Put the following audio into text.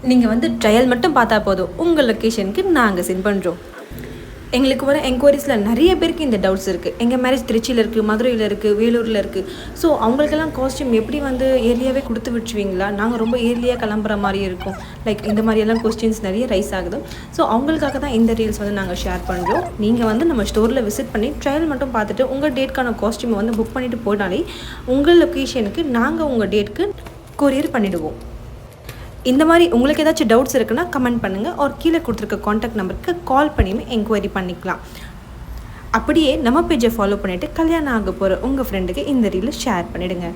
நீங்கள் வந்து ட்ரையல் மட்டும் பார்த்தா போதும், உங்கள் லொக்கேஷனுக்கு நாங்கள் சென்ட் பண்ணுறோம். எங்களுக்கு வர என்கொயரிஸில் நிறைய பேருக்கு இந்த டவுட்ஸ் இருக்குது. எங்கள் மேரேஜ் திருச்சியில் இருக்குது, மதுரையில் இருக்குது, வேலூரில் இருக்குது. ஸோ அவங்களுக்கெல்லாம் காஸ்ட்யூம் எப்படி வந்து ஏர்லியாகவே கொடுத்து விட்டுருவீங்களா? நாங்கள் ரொம்ப ஏர்லியாக கிளம்புற மாதிரி இருக்கும். லைக் இந்த மாதிரியெல்லாம் கொஸ்டின்ஸ் நிறைய ரைஸ் ஆகுது. ஸோ அவங்களுக்காக தான் இந்த ரீல்ஸ் வந்து நாங்கள் ஷேர் பண்ணுறோம். நீங்கள் வந்து நம்ம ஸ்டோரில் விசிட் பண்ணி ட்ரையல் மட்டும் பார்த்துட்டு உங்கள் டேட்க்கான காஸ்ட்யூமை வந்து புக் பண்ணிவிட்டு போனாலே உங்கள் லொக்கேஷனுக்கு நாங்கள் உங்கள் டேட்க்கு கொரியர் பண்ணிவிடுவோம். இந்த மாதிரி உங்களுக்கு ஏதாச்சும் டவுட்ஸ் இருக்குன்னா கமெண்ட் பண்ணுங்கள். ஒரு கீழே கொடுத்துருக்க காண்டாக்ட் நம்பருக்கு கால் பண்ணியுமே என்கொயரி பண்ணிக்கலாம். அப்படியே நம்ம பேஜை ஃபாலோ பண்ணிவிட்டு கல்யாணம் ஆக போகிற உங்கள் ஃப்ரெண்டுக்கு இந்த ரீலை ஷேர் பண்ணிவிடுங்க.